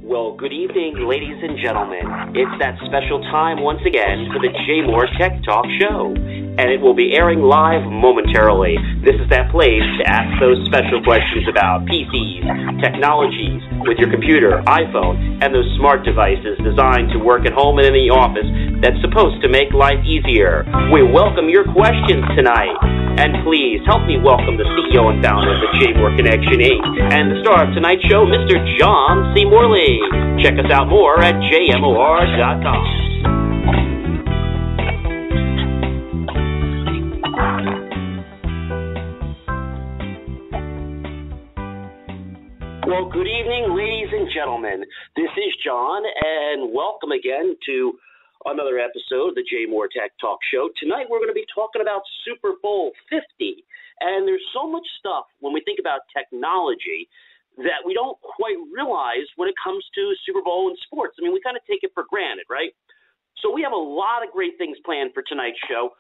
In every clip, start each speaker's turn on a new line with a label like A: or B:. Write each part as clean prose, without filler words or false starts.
A: Well, good evening, ladies and gentlemen. It's that special time once again for the JMOR Tech Talk Show, and it will be airing live momentarily. This is that place to ask those special questions about PCs, technologies, with your computer, iPhone, and those smart devices designed to work at home and in the office that's supposed to make life easier. We welcome your questions tonight. And please help me welcome the CEO and founder of the JMOR Connection, Inc. and the star of tonight's show, Mr. John C. Morley. Check us out more at JMOR.com. Well, good evening, ladies and gentlemen. This is John, and welcome again to another episode of the JMOR Tech Talk Show. Tonight we're going to be talking about Super Bowl 50, and there's so much stuff when we think about technology that we don't quite realize when it comes to Super Bowl and sports. I mean, we kind of take it for granted, right? So we have a lot of great things planned for tonight's show.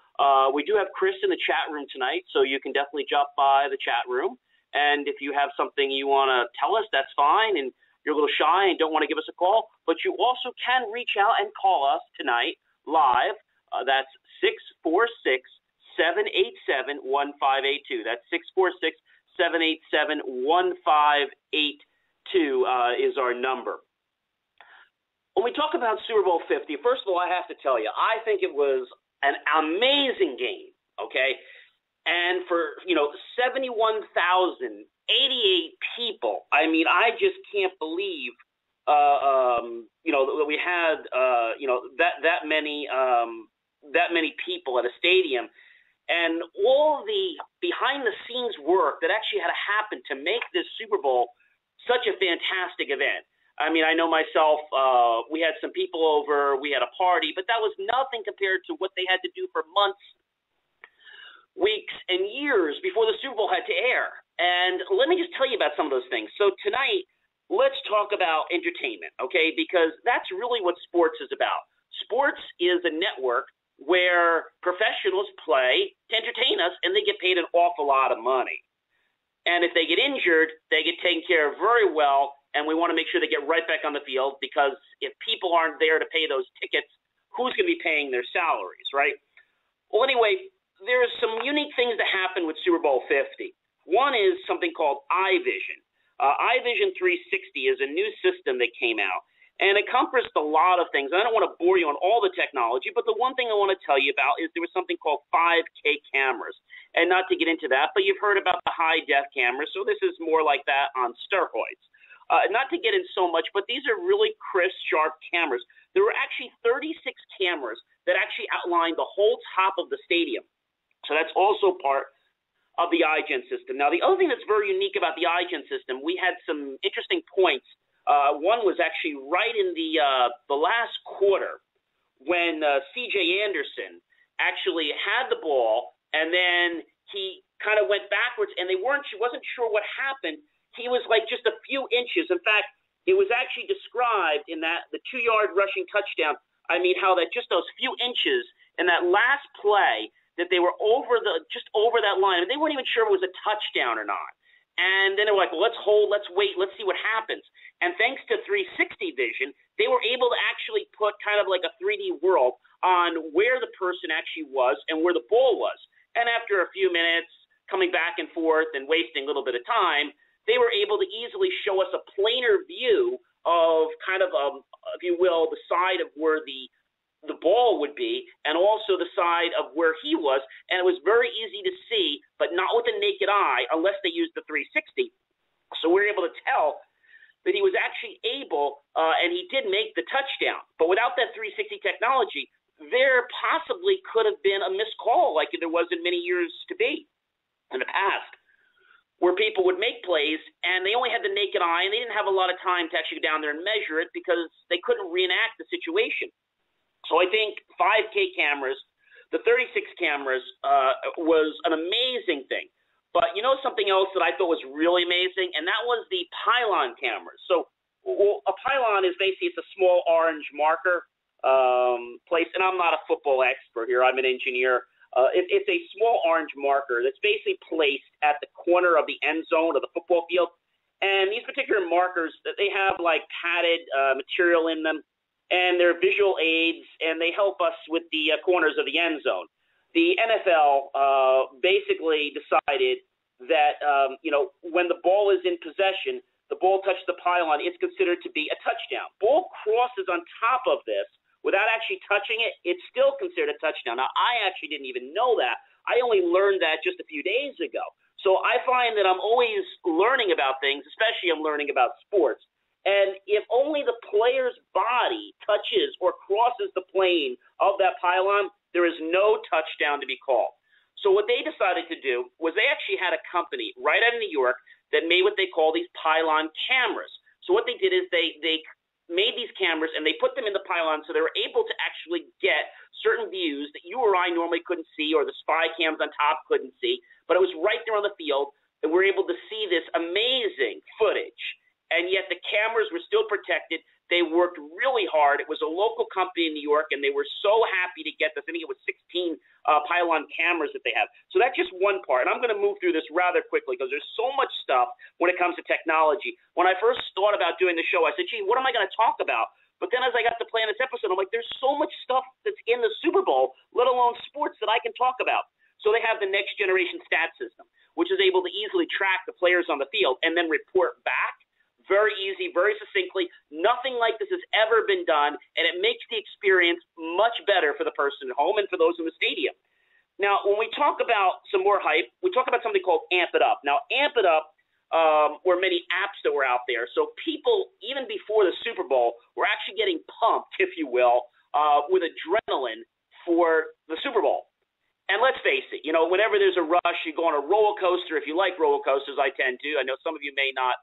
A: We do have Chris in the chat room tonight, so you can definitely jump by the chat room, and if you have something you want to tell us, that's fine, and you're a little shy and don't want to give us a call, but you also can reach out and call us tonight live. That's 646-787-1582. That's 646-787-1582 is our number. When we talk about Super Bowl 50, first of all, I have to tell you, I think it was an amazing game, okay? And for, 71,088 people. I mean, I just can't believe, that we had, that many people at a stadium, and all the behind-the-scenes work that actually had to happen to make this Super Bowl such a fantastic event. I mean, I know myself, we had some people over, we had a party, but that was nothing compared to what they had to do for months, weeks, and years before the Super Bowl had to air. And let me just tell you about some of those things. So tonight, let's talk about entertainment, okay? Because that's really what sports is about. Sports is a network where professionals play to entertain us, and they get paid an awful lot of money. And if they get injured, they get taken care of very well, and we want to make sure they get right back on the field, because if people aren't there to pay those tickets, who's going to be paying their salaries, right? Well, anyway, there's some unique things that happen with Super Bowl 50. One is something called iVision. iVision 360 is a new system that came out, and it encompassed a lot of things. I don't want to bore you on all the technology, but the one thing I want to tell you about is there was something called 5K cameras. And not to get into that, but you've heard about the high-def cameras, so this is more like that on steroids. Not to get in so much, but these are really crisp, sharp cameras. There were actually 36 cameras that actually outlined the whole top of the stadium. So that's also part of the iGen system. Now, the other thing that's very unique about the iGen system, we had some interesting points. One was actually right in the last quarter when C.J. Anderson actually had the ball, and then he kind of went backwards, and she wasn't sure what happened. He was like just a few inches. In fact, it was actually described in that the 2-yard rushing touchdown. I mean, how that just those few inches in that last play, that they were just over that line, and they weren't even sure if it was a touchdown or not. And then they were like, well, let's hold, let's wait, let's see what happens. And thanks to 360 vision, they were able to actually put kind of like a 3D world on where the person actually was and where the ball was. And after a few minutes coming back and forth and wasting a little bit of time, they were able to easily show us a planar view of kind of, if you will, the side of where the ball would be, and also the side of where he was, and it was very easy to see, but not with the naked eye unless they used the 360. So we were able to tell that he was actually able, and he did make the touchdown. But without that 360 technology, there possibly could have been a missed call like there was in many years to be in the past, where people would make plays, and they only had the naked eye, and they didn't have a lot of time to actually go down there and measure it because they couldn't reenact the situation. So I think 5K cameras, the 36 cameras, was an amazing thing. But you know something else that I thought was really amazing, and that was the pylon cameras. So a pylon is basically it's a small orange marker placed, and I'm not a football expert here. I'm an engineer. It's a small orange marker that's basically placed at the corner of the end zone of the football field, And these particular markers, they have like padded material in them, and they're visual aids, and they help us with the corners of the end zone. The NFL basically decided that, when the ball is in possession, the ball touches the pylon, it's considered to be a touchdown. Ball crosses on top of this without actually touching it, it's still considered a touchdown. Now, I actually didn't even know that. I only learned that just a few days ago. So I find that I'm always learning about things, especially I'm learning about sports. And if only the player's body touches or crosses the plane of that pylon, there is no touchdown to be called. So what they decided to do was they actually had a company right out of New York that made what they call these pylon cameras. So what they did is they made these cameras and they put them in the pylon so they were able to actually get certain views that you or I normally couldn't see, or the spy cams on top couldn't see, but it was right there on the field, and we're able to see this amazing footage. And yet the cameras were still protected. They worked really hard. It was a local company in New York, and they were so happy to get this. I think it was 16 pylon cameras that they have. So that's just one part. And I'm going to move through this rather quickly because there's so much stuff when it comes to technology. When I first thought about doing the show, I said, gee, what am I going to talk about? But then as I got to plan this episode, I'm like, there's so much stuff that's in the Super Bowl, let alone sports, that I can talk about. So they have the next generation stat system, which is able to easily track the players on the field and then report back. Very easy, very succinctly. Nothing like this has ever been done, and it makes the experience much better for the person at home and for those in the stadium. Now, when we talk about some more hype, we talk about something called Amp It Up. Now, Amp It Up were many apps that were out there. So people, even before the Super Bowl, were actually getting pumped, if you will, with adrenaline for the Super Bowl. And let's face it, whenever there's a rush, you go on a roller coaster. If you like roller coasters, I tend to. I know some of you may not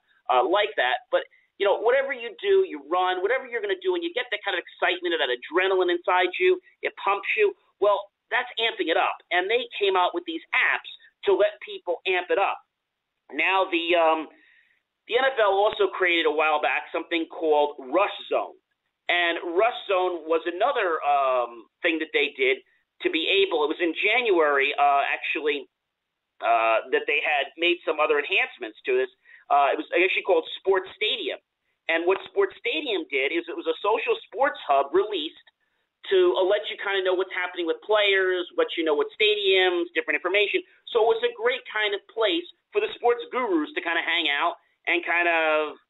A: like that. But, whatever you do, you run, whatever you're going to do, and you get that kind of excitement or that adrenaline inside you, it pumps you. Well, that's amping it up. And they came out with these apps to let people amp it up. Now, the NFL also created a while back something called Rush Zone. And Rush Zone was another thing that they did to be able, it was in January, that they had made some other enhancements to this. It was actually called Sports Stadium. And what Sports Stadium did is it was a social sports hub released to let you kind of know what's happening with players, what you know with stadiums, different information. So it was a great kind of place for the sports gurus to kind of hang out and kind of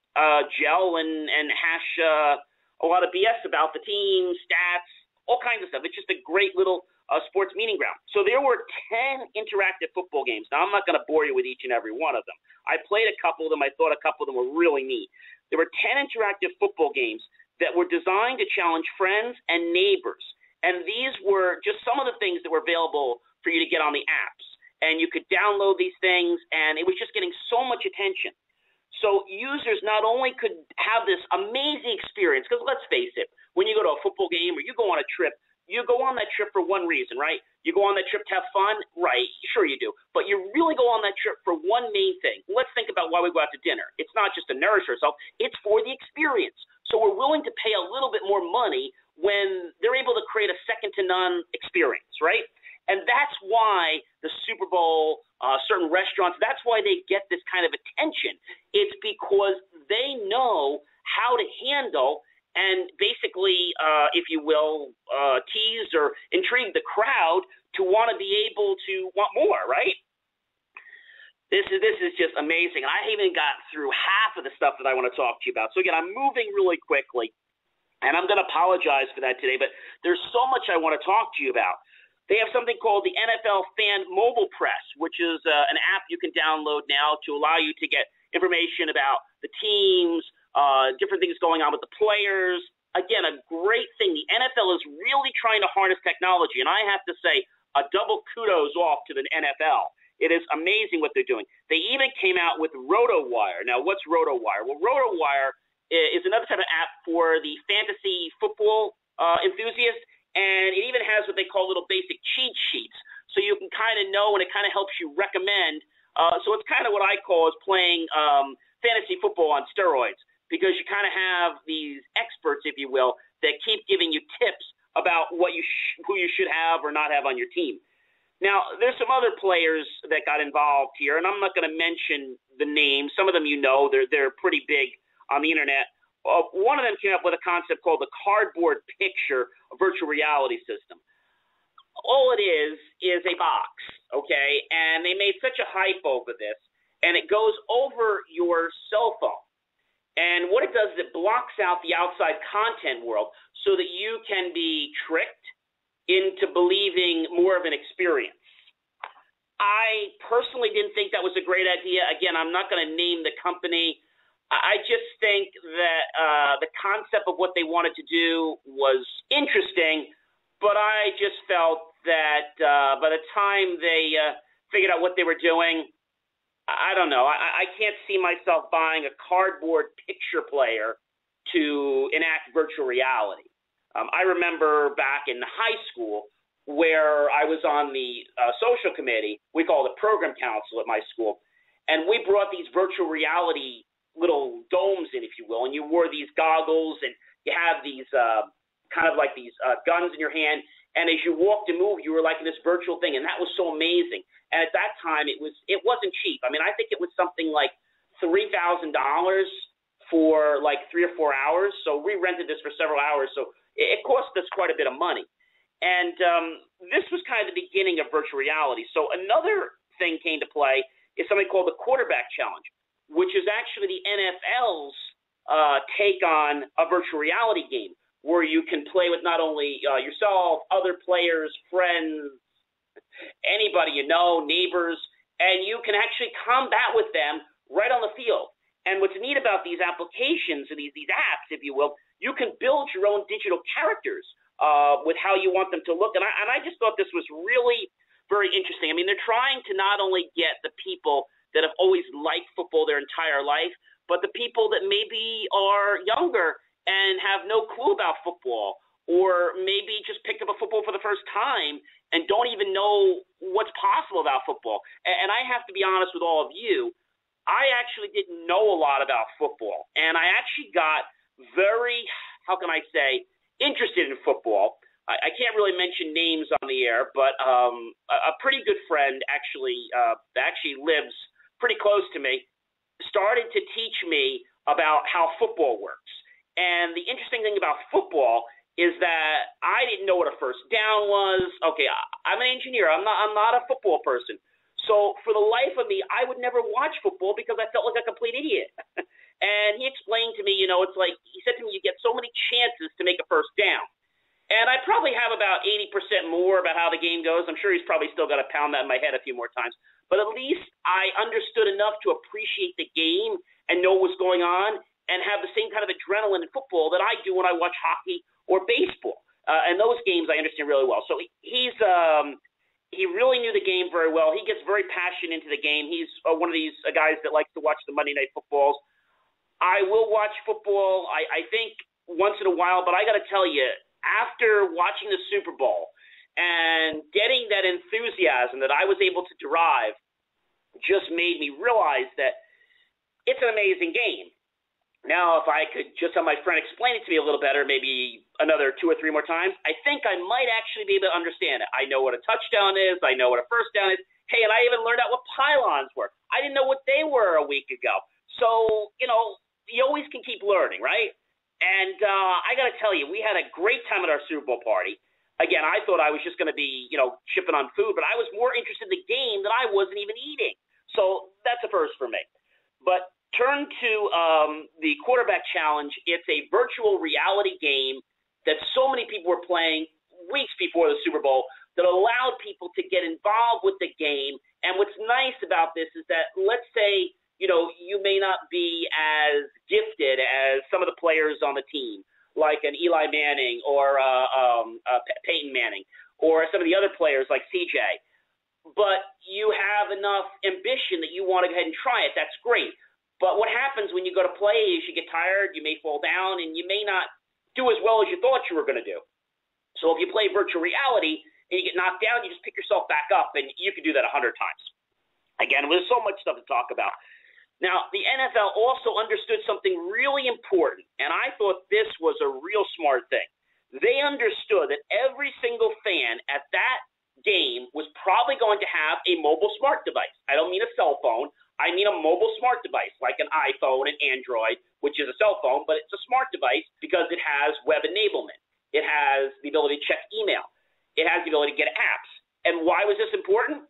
A: gel and hash a lot of BS about the team, stats, all kinds of stuff. It's just a great little sports meeting ground. So there were 10 interactive football games. Now, I'm not going to bore you with each and every one of them. I played a couple of them. I thought a couple of them were really neat. There were 10 interactive football games that were designed to challenge friends and neighbors. And these were just some of the things that were available for you to get on the apps. And you could download these things, and it was just getting so much attention. So users not only could have this amazing experience, because let's face it, when you go to a football game or you go on a trip, you go on that trip for one reason, right? You go on that trip to have fun, right? Sure you do. But you really go on that trip for one main thing. Let's think about why we go out to dinner. It's not just to nourish ourselves. It's for the experience. So we're willing to pay a little bit more money when they're able to create a second-to-none experience, right? And that's why the Super Bowl, certain restaurants, that's why they get this kind of attention. It's because they know how to handle and basically, if you will, tease or intrigue the crowd to want to be able to want more, right? This is just amazing. I haven't got through half of the stuff that I want to talk to you about. So again, I'm moving really quickly, and I'm going to apologize for that today, but there's so much I want to talk to you about. They have something called the NFL Fan Mobile Press, which is an app you can download now to allow you to get information about the teams, different things going on with the players. Again, a great thing. The NFL is really trying to harness technology, and I have to say a double kudos off to the NFL. It is amazing what they're doing. They even came out with RotoWire. Now, what's RotoWire? Well, RotoWire is another type of app for the fantasy football enthusiast, and it even has what they call little basic cheat sheets, so you can kind of know, and it kind of helps you recommend. So it's kind of what I call is playing fantasy football on steroids, because you kind of have these experts, if you will, that keep giving you tips about what who you should have or not have on your team. Now, there's some other players that got involved here, and I'm not going to mention the names. Some of them you know, they're pretty big on the internet. One of them came up with a concept called the cardboard picture virtual reality system. All it is a box, okay? And they made such a hype over this, and it goes over your cell phone. And what it does is it blocks out the outside content world so that you can be tricked into believing more of an experience. I personally didn't think that was a great idea. Again, I'm not going to name the company. I just think that the concept of what they wanted to do was interesting, but I just felt that by the time they figured out what they were doing, I don't know. I can't see myself buying a cardboard picture player to enact virtual reality. I remember back in high school where I was on the social committee. We called it program council at my school, and we brought these virtual reality little domes in, if you will, and you wore these goggles, and you have these kind of like these guns in your hand, and as you walked and moved, you were like in this virtual thing, and that was so amazing. And at that time, it wasn't cheap. I mean, I think it was something like $3,000 for like 3 or 4 hours. So we rented this for several hours. So it cost us quite a bit of money. And this was kind of the beginning of virtual reality. So another thing came to play is something called the quarterback challenge, which is actually the NFL's take on a virtual reality game where you can play with not only yourself, other players, friends, anybody you know, neighbors, and you can actually combat with them right on the field. And what's neat about these applications, these apps, if you will, you can build your own digital characters with how you want them to look. And I just thought this was really very interesting. I mean, they're trying to not only get the people that have always liked football their entire life, but the people that maybe are younger and have no clue about football, or maybe just picked up a football for the first time and don't even know what's possible about football. And I have to be honest with all of you, I actually didn't know a lot about football. And I actually got very, how can I say, interested in football. I can't really mention names on the air, but a pretty good friend actually lives pretty close to me, started to teach me about how football works. And the interesting thing about football is that I didn't know what a first down was. Okay, I'm an engineer. I'm not a football person. So for the life of me, I would never watch football because I felt like a complete idiot. And he explained to me, it's like, he said to me, you get so many chances to make a first down. And I probably have about 80% more about how the game goes. I'm sure he's probably still got to pound that in my head a few more times. But at least I understood enough to appreciate the game and know what's going on and have the same kind of adrenaline in football that I do when I watch hockey or baseball. And those games I understand really well. So he really knew the game very well. He gets very passionate into the game. He's one of these guys that likes to watch the Monday Night Footballs. I will watch football, I think, once in a while. But I got to tell you, after watching the Super Bowl and getting that enthusiasm that I was able to derive just made me realize that it's an amazing game. Now, if I could just have my friend explain it to me a little better, maybe another 2 or 3 more times, I think I might actually be able to understand it. I know what a touchdown is. I know what a first down is. Hey, and I even learned out what pylons were. I didn't know what they were a week ago. So, you always can keep learning, right? And I got to tell you, we had a great time at our Super Bowl party. Again, I thought I was just going to be, chipping on food, but I was more interested in the game than I wasn't even eating. So that's a first for me. But turn to the quarterback challenge. It's a virtual reality game that so many people were playing weeks before the Super Bowl that allowed people to get involved with the game. And what's nice about this is that, let's say, you may not be as gifted as some of the players on the team, like an Eli Manning or Peyton Manning, or some of the other players like CJ. But you have enough ambition that you want to go ahead and try it. That's great. But what happens when you go to play is you get tired, you may fall down, and you may not do as well as you thought you were going to do. So if you play virtual reality and you get knocked down, you just pick yourself back up, and you can do that 100 times. Again, there's so much stuff to talk about. Now, the NFL also understood something really important, and I thought this was a real smart thing. They understood that every single fan at that game was probably have a mobile smart device. I don't mean a cell phone. I mean a mobile smart device, like an iPhone, an Android, which is a cell phone, but it's a smart device because it has web enablement. It has the ability to check email. It has the ability to get apps. And why was this important?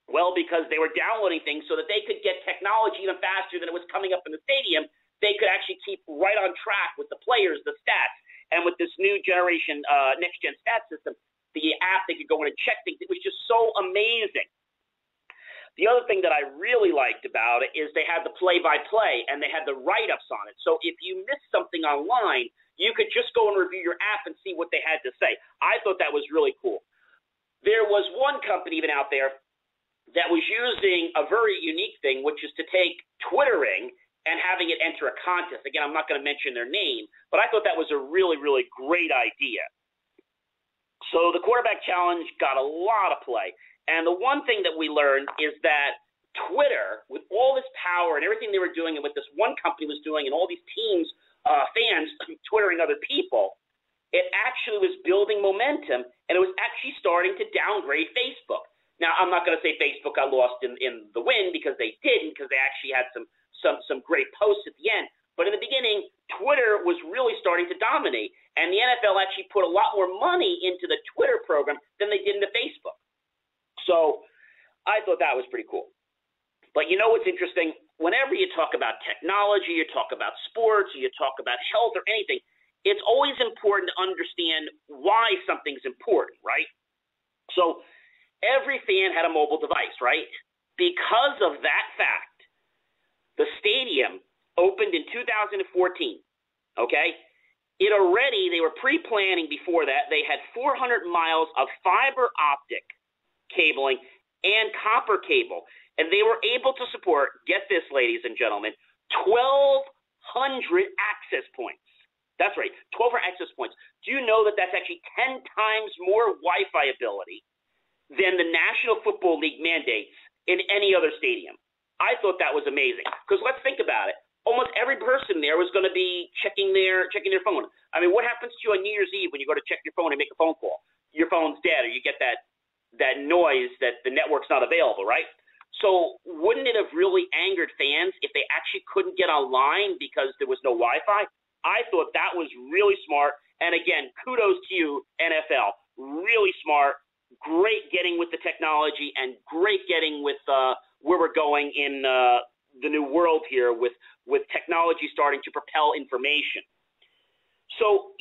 A: Well, because they were downloading things so that they could get technology even faster than it was coming up in the stadium. They could actually keep right on track with the players, the stats, and with this new generation next-gen stat system, the app, they could go in and check things. It was just so amazing. The other thing that I really liked about it is they had the play-by-play, and they had the write-ups on it. So if you missed something online, you could just go and review your app and see what they had to say. I thought that was really cool. There was one company even out there that was using a very unique thing, which is to take Twittering and having it enter a contest. Again, I'm not going to mention their name, but I thought that was a really, really great idea. So the quarterback challenge got a lot of play. And the one thing that we learned is that Twitter, with all this power and everything they were doing and what this one company was doing and all these teams, fans twittering other people, it actually was building momentum, and it was actually starting to downgrade Facebook. Now, I'm not going to say Facebook got lost in the win, because they didn't, because they actually had some great posts at the end. But in the beginning, Twitter was really starting to dominate, and the NFL actually put a lot more money into the Twitter program than they did into Facebook. So I thought that was pretty cool. But you know what's interesting? Whenever you talk about technology, you talk about sports, or you talk about health or anything, it's always important to understand why something's important, right? So every fan had a mobile device, right? Because of that fact, the stadium opened in 2014, okay? They were pre-planning before that. They had 400 miles of fiber optic cabling and copper cable, and they were able to support, get this, ladies and gentlemen, 1,200 access points. That's right, 1,200 access points. Do you know that that's actually 10 times more Wi-Fi ability than the National Football League mandates in any other stadium? I thought that was amazing, because let's think about it. Almost every person there was going to be checking their phone. I mean, what happens to you on New Year's Eve when you go to check your phone and make a phone call? Your phone's dead, or you get that noise that the network's not available, right? So wouldn't it have really angered fans if they actually couldn't get online because there was no Wi-Fi? I thought that was really smart. And again, kudos to you, NFL. Really smart. Great getting with the technology, and great getting with where we're going in the new world here with technology starting to propel information. So,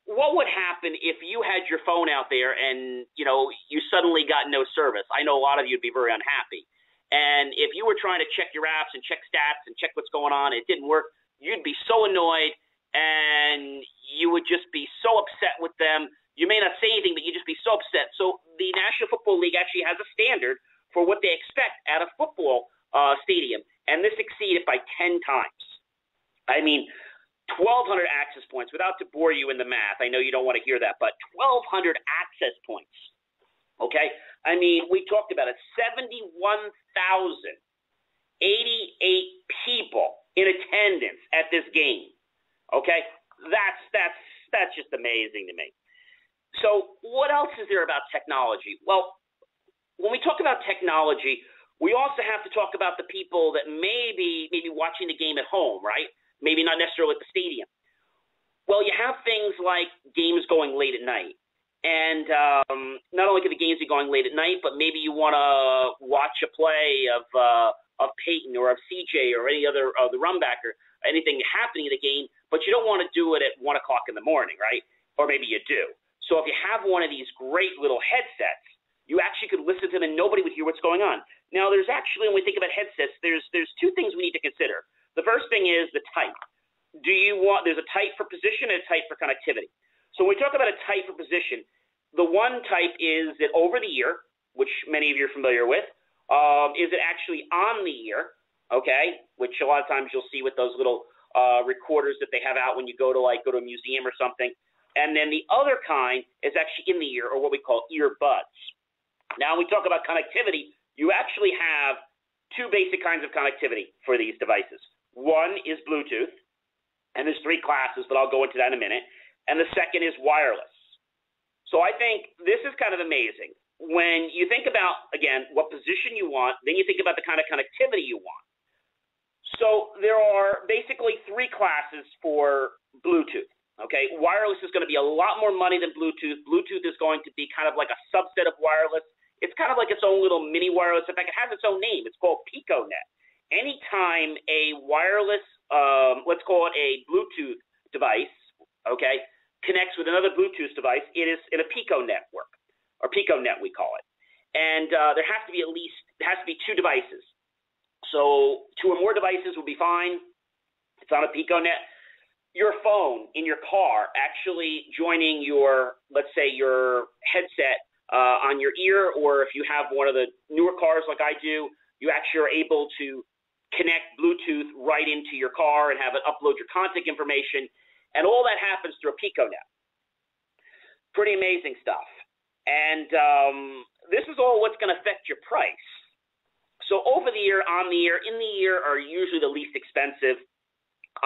A: what would happen if you had your phone out there and, you suddenly got no service? I know a lot of you would be very unhappy. And if you were trying to check your apps and check stats and check what's going on, it didn't work, you'd be so annoyed, and you would just be so upset with them. You may not say anything, but you'd just be so upset. So the National Football League actually has a standard for what they expect at a football stadium, and this exceeded by 10 times. I mean, 1,200 access points. Without to bore you in the math, I know you don't want to hear that, but 1,200 access points. Okay? I mean, we talked about it. 71,088 people in attendance at this game. Okay? That's just amazing to me. So what else is there about technology? Well, when we talk about technology, we also have to talk about the people that may be watching the game at home, right? Maybe not necessarily at the stadium. Well, you have things like games going late at night. And not only could the games be going late at night, but maybe you want to watch a play of Peyton or of CJ or any other the runbacker, anything happening in the game, but you don't want to do it at 1 o'clock in the morning, right? Or maybe you do. So if you have one of these great little headsets, you actually could listen to them and nobody would hear what's going on. Now, there's actually, when we think about headsets, there's two things we need to consider. The first thing is the type. There's a type for position and a type for connectivity. So when we talk about a type for position, the one type is it over the ear, which many of you are familiar with. Is it actually on the ear, okay, which a lot of times you'll see with those little recorders that they have out when you go to a museum or something. And then the other kind is actually in the ear, or what we call earbuds. Now, when we talk about connectivity, you actually have two basic kinds of connectivity for these devices. One is Bluetooth, and there's 3 classes, but I'll go into that in a minute. And the second is wireless. So I think this is kind of amazing. when you think about, again, what position you want, then you think about the kind of connectivity you want. So there are basically three classes for Bluetooth. Okay, wireless is going to be a lot more money than Bluetooth. Bluetooth is going to be kind of like a subset of wireless. It's kind of like its own little mini wireless. In fact, it has its own name. It's called PicoNet. Anytime a wireless, let's call it a Bluetooth device, okay, connects with another Bluetooth device, it is in a Pico network, or PicoNet we call it. And there has to be two devices. So two or more devices will be fine. It's on a PicoNet. Your phone in your car actually joining your, let's say, your headset on your ear, or if you have one of the newer cars like I do, you actually are able to connect Bluetooth right into your car and have it upload your contact information, and all that happens through a PicoNet. Pretty amazing stuff. And this is all what's going to affect your price. So over the ear, on the ear, in the ear are usually the least expensive.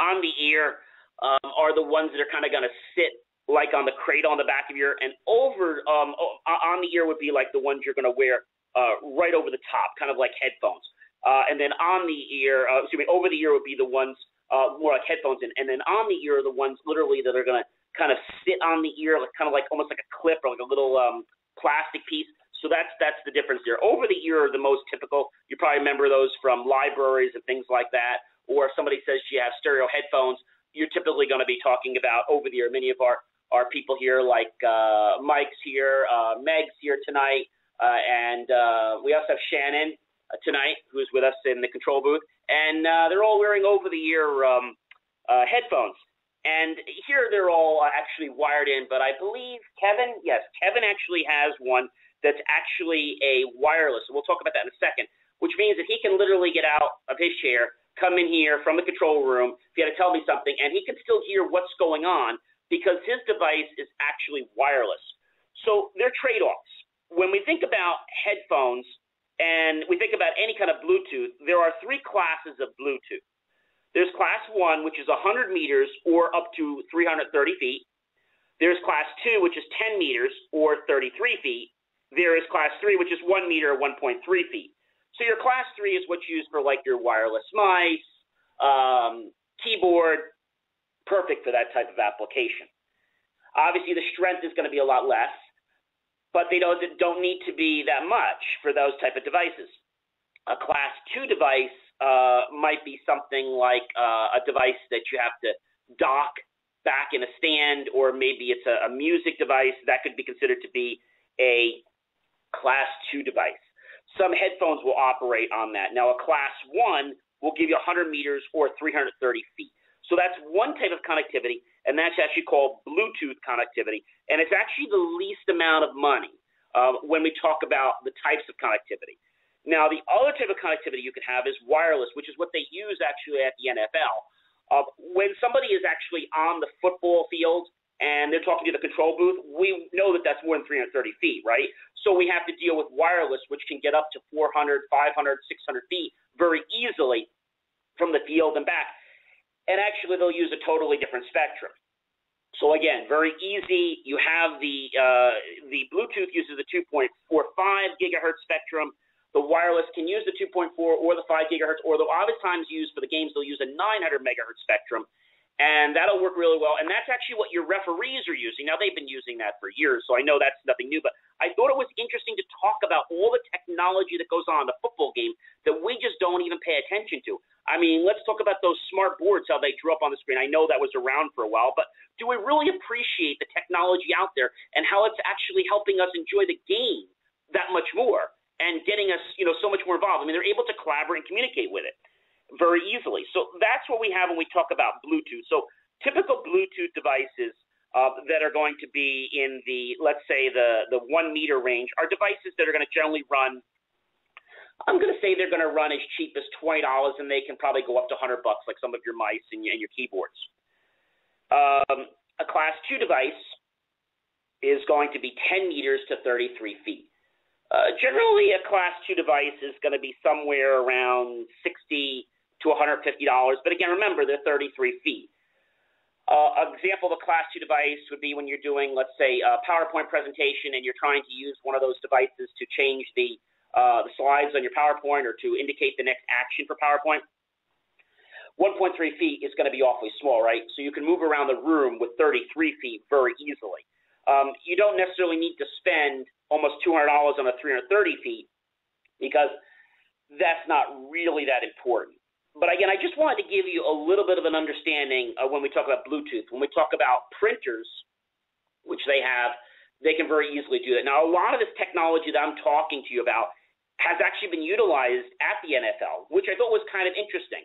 A: On the ear are the ones that are kind of going to sit like on the cradle on the back of your ear, and over on the ear would be like the ones you're going to wear right over the top, kind of like headphones. And then on the ear, over the ear would be the ones more like headphones, and then on the ear are the ones literally that are going to kind of sit on the ear, like kind of like almost like a clip or like a little plastic piece. So that's the difference there. Over the ear are the most typical. You probably remember those from libraries and things like that. Or if somebody says you have stereo headphones, you're typically going to be talking about over the ear. Many of our people here, like Mike's here, Meg's here tonight, and we also have Shannon tonight, who's with us in the control booth, and they're all wearing over-the-ear headphones. And here they're all actually wired in, but I believe Kevin actually has one that's actually a wireless. We'll talk about that in a second, which means that he can literally get out of his chair, come in here from the control room, if he had to tell me something, and he can still hear what's going on because his device is actually wireless. So they're trade-offs. When we think about headphones and we think about any kind of Bluetooth, there are three classes of Bluetooth. There's class 1, which is 100 meters or up to 330 feet. There's class 2, which is 10 meters or 33 feet. There is class 3, which is 1 meter or 1.3 feet. So your class 3 is what's used for like your wireless mice, keyboard, perfect for that type of application. Obviously, the strength is going to be a lot less, but they don't need to be that much for those type of devices. A class 2 device might be something like a device that you have to dock back in a stand, or maybe it's a music device that could be considered to be a class 2 device. Some headphones will operate on that. Now, a class 1 will give you 100 meters or 330 feet. So that's one type of connectivity, and that's actually called Bluetooth connectivity. And it's actually the least amount of money when we talk about the types of connectivity. Now, the other type of connectivity you can have is wireless, which is what they use actually at the NFL. When somebody is actually on the football field and they're talking to the control booth, we know that that's more than 330 feet, right? So we have to deal with wireless, which can get up to 400, 500, 600 feet very easily from the field and back. And actually, they'll use a totally different spectrum. So again, very easy. You have the Bluetooth uses the 2.45 gigahertz spectrum. The wireless can use the 2.4 or the 5 gigahertz, or they'll oftentimes use for the games, they'll use a 900 megahertz spectrum. And that'll work really well. And that's actually what your referees are using. Now, they've been using that for years, so I know that's nothing new. But I thought it was interesting to talk about all the technology that goes on in the football game that we just don't even pay attention to. I mean, let's talk about those smart boards, how they drew up on the screen. I know that was around for a while, but do we really appreciate the technology out there and how it's actually helping us enjoy the game that much more and getting us, so much more involved? I mean, they're able to collaborate and communicate with it very easily. So that's what we have when we talk about Bluetooth. So typical Bluetooth devices that are going to be in the, let's say, the 1 meter range are devices that are going to generally run, I'm going to say they're going to run as cheap as $20, and they can probably go up to $100, like some of your mice and your keyboards. A class 2 device is going to be 10 meters to 33 feet. Generally, a class 2 device is going to be somewhere around $60 to $150. But again, remember, they're 33 feet. A Example of a Class 2 device would be when you're doing, let's say, a PowerPoint presentation and you're trying to use one of those devices to change the slides on your PowerPoint or to indicate the next action for PowerPoint. 1.3 feet is going to be awfully small, right? So you can move around the room with 33 feet very easily. You don't necessarily need to spend almost $200 on a 330 feet because that's not really that important. But again, I just wanted to give you a little bit of an understanding of when we talk about Bluetooth. When we talk about printers, which they have, they can very easily do that. Now, a lot of this technology that I'm talking to you about has actually been utilized at the NFL, which I thought was kind of interesting.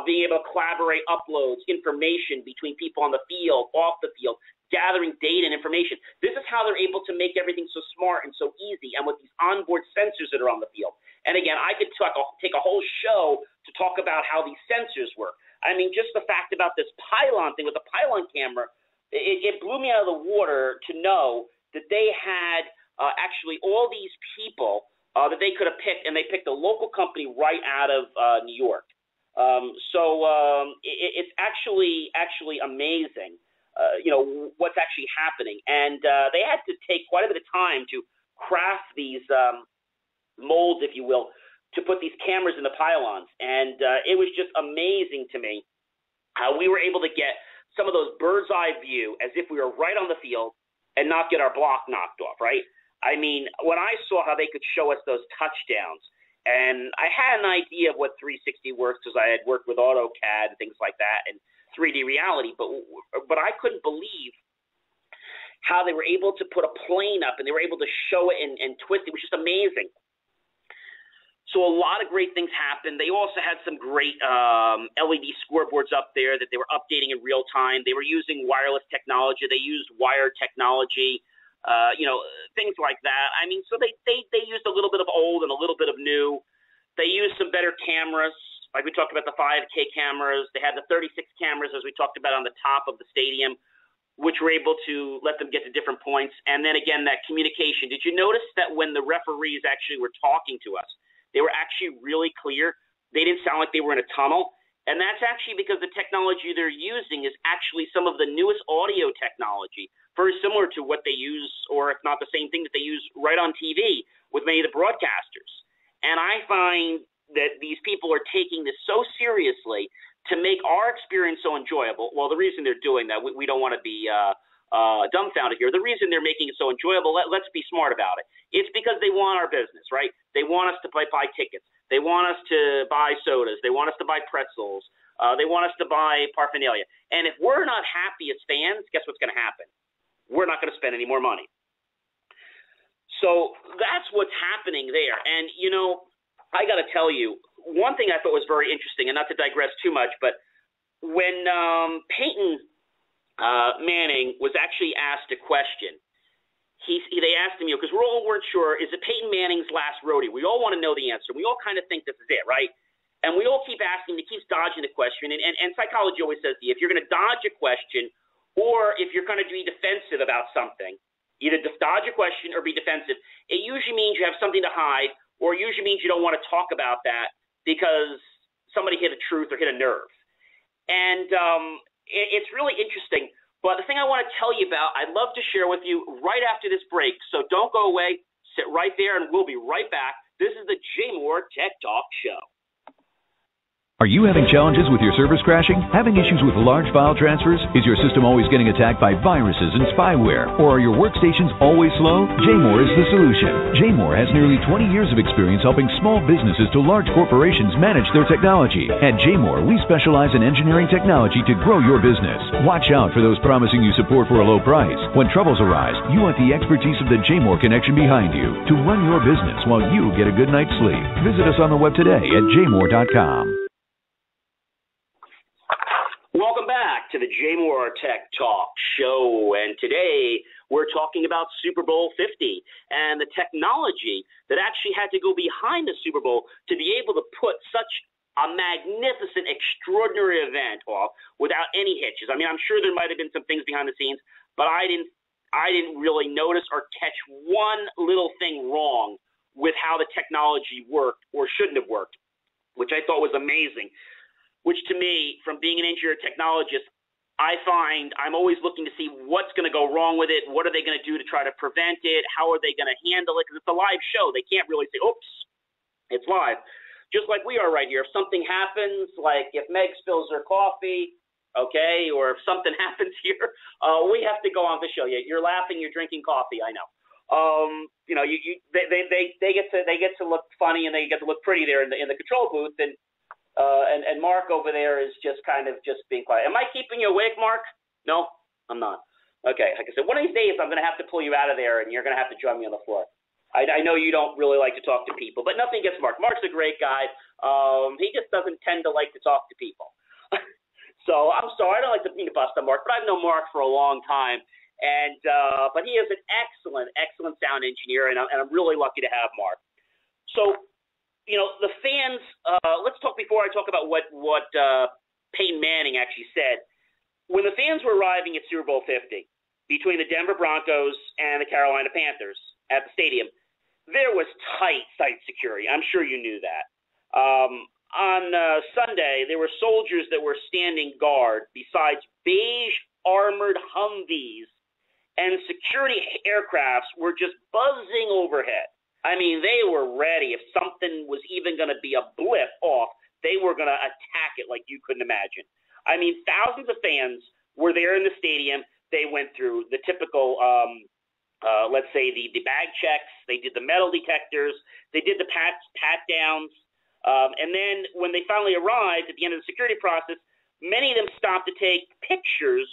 A: Being able to collaborate, uploads, information between people on the field, off the field, gathering data and information. This is how they're able to make everything so smart and so easy, and with these onboard sensors that are on the field. And again, I could take a whole show to talk about how these sensors work. I mean, just the fact about this pylon thing with the pylon camera, it blew me out of the water to know that they had actually all these people that they could have picked, and they picked a local company right out of New York. It's actually amazing, what's actually happening. And they had to take quite a bit of time to craft these molds, if you will, to put these cameras in the pylons. And it was just amazing to me how we were able to get some of those bird's eye view as if we were right on the field and not get our block knocked off, right? I mean, when I saw how they could show us those touchdowns, and I had an idea of what 360 works because I had worked with AutoCAD and things like that and 3D reality, but I couldn't believe how they were able to put a plane up and they were able to show it and twist it. It was just amazing. So a lot of great things happened. They also had some great LED scoreboards up there that they were updating in real time. They were using wireless technology. They used wired technology, things like that. I mean, so they used a little bit of old and a little bit of new. They used some better cameras, like we talked about the 5K cameras. They had the 36 cameras, as we talked about, on the top of the stadium, which were able to let them get to different points. And then again, that communication. Did you notice that when the referees actually were talking to us, they were actually really clear? They didn't sound like they were in a tunnel. And that's actually because the technology they're using is actually some of the newest audio technology, very similar to what they use, or if not the same thing that they use right on TV with many of the broadcasters. And I find that these people are taking this so seriously to make our experience so enjoyable. Well, the reason they're doing that, we don't want to be dumbfounded here. The reason they're making it so enjoyable, let's be smart about it. It's because they want our business, right? They want us to buy tickets. They want us to buy sodas. They want us to buy pretzels. They want us to buy paraphernalia. And if we're not happy as fans, guess what's going to happen? We're not going to spend any more money. So that's what's happening there. And, I got to tell you, one thing I thought was very interesting, and not to digress too much, but when Peyton Manning was actually asked a question, they asked him, because we all weren't sure, is it Peyton Manning's last rodeo? We all want to know the answer. We all kind of think this is it, right? And we all keep asking, he keeps dodging the question. And psychology always says to you, if you're going to dodge a question or if you're going to be defensive about something, either dodge a question or be defensive, it usually means you have something to hide, or it usually means you don't want to talk about that because somebody hit a truth or hit a nerve. And it's really interesting. But the thing I want to tell you about, I'd love to share with you right after this break. So don't go away. Sit right there, and we'll be right back. This is the JMOR Tech Talk Show.
B: Are you having challenges with your servers crashing? Having issues with large file transfers? Is your system always getting attacked by viruses and spyware? Or are your workstations always slow? JMOR is the solution. JMOR has nearly 20 years of experience helping small businesses to large corporations manage their technology. At JMOR, we specialize in engineering technology to grow your business. Watch out for those promising you support for a low price. When troubles arise, you want the expertise of the JMOR connection behind you to run your business while you get a good night's sleep. Visit us on the web today at jmor.com.
A: Welcome back to the JMOR Tech Talk Show, and today we're talking about Super Bowl 50 and the technology that actually had to go behind the Super Bowl to be able to put such a magnificent, extraordinary event off without any hitches. I mean, I'm sure there might have been some things behind the scenes, but I didn't really notice or catch one little thing wrong with how the technology worked or shouldn't have worked, which I thought was amazing. Which to me, from being an engineer technologist, I find I'm always looking to see what's going to go wrong with it. What are they going to do to try to prevent it? How are they going to handle it? Because it's a live show. They can't really say, oops, it's live. Just like we are right here. If something happens, like if Meg spills her coffee, okay, or if something happens here, we have to go on the show. You're laughing, you're drinking coffee, I know. They get to look funny and they get to look pretty there in the control booth, and Mark over there is just kind of just being quiet. Am I keeping you awake, Mark? No, I'm not. Okay, like I said, one of these days I'm going to have to pull you out of there, and you're going to have to join me on the floor. I know you don't really like to talk to people, but nothing against Mark. Mark's a great guy. He just doesn't tend to like to talk to people. So I'm sorry, I don't like to bust on Mark, but I've known Mark for a long time, and but he is an excellent sound engineer, and I'm really lucky to have Mark. So, the fans. Let's talk before I talk about what Peyton Manning actually said. When the fans were arriving at Super Bowl 50 between the Denver Broncos and the Carolina Panthers at the stadium, there was tight security. I'm sure you knew that. On Sunday, there were soldiers that were standing guard besides beige armored Humvees, and security aircrafts were just buzzing overhead. I mean, they were ready. If something was even going to be a blip off, they were going to attack it like you couldn't imagine. I mean, thousands of fans were there in the stadium. They went through the typical let's say the bag checks, they did the metal detectors, they did the pat downs, and then when they finally arrived at the end of the security process, many of them stopped to take pictures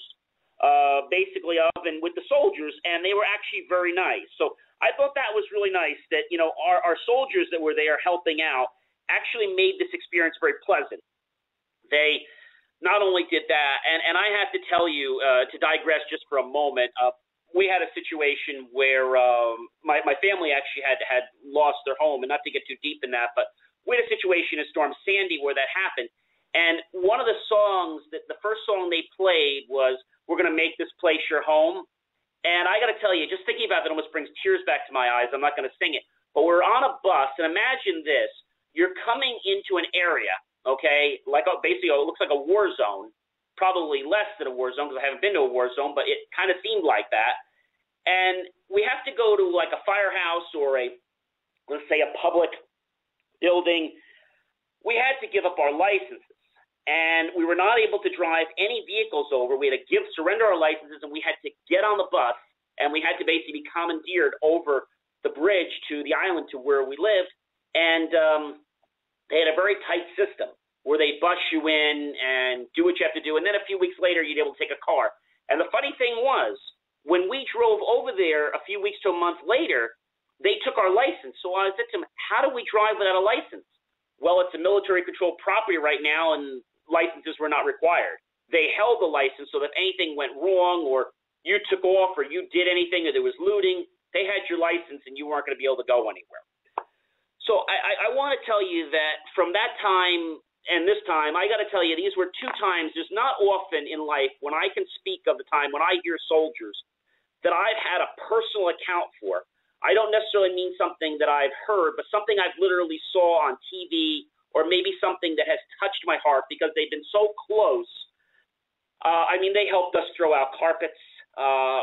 A: basically of and with the soldiers, and they were actually very nice. So I thought that was really nice that, our soldiers that were there helping out actually made this experience very pleasant. They not only did that, and I have to tell you, to digress just for a moment, we had a situation where my family actually had lost their home, and not to get too deep in that, but we had a situation in Storm Sandy where that happened. And one of the songs, the first song they played was "We're Going to Make This Place Your Home." And I got to tell you, just thinking about that almost brings tears back to my eyes. I'm not going to sing it. But we're on a bus, and imagine this. You're coming into an area, okay, basically it looks like a war zone. Probably less than a war zone because I haven't been to a war zone, but it kind of seemed like that. And we have to go to like a firehouse or let's say a public building. We had to give up our licenses, and we were not able to drive any vehicles over. We had to surrender our licenses, and we had to get on the bus, and we had to basically be commandeered over the bridge to the island to where we lived. And they had a very tight system where they bus you in and do what you have to do. And then a few weeks later, you'd be able to take a car. And the funny thing was, when we drove over there a few weeks to a month later, they took our license. So I said to them, how do we drive without a license? Well, it's a military-controlled property right now, and licenses were not required. They held the license so that if anything went wrong or you took off or you did anything or there was looting, they had your license and you weren't going to be able to go anywhere. So I want to tell you that from that time and this time, I got to tell you, these were two times. There's not often in life when I can speak of the time when I hear soldiers that I've had a personal account for. I don't necessarily mean something that I've heard, but something I've literally saw on TV or maybe something that has touched my heart because they've been so close. I mean, they helped us throw out carpets,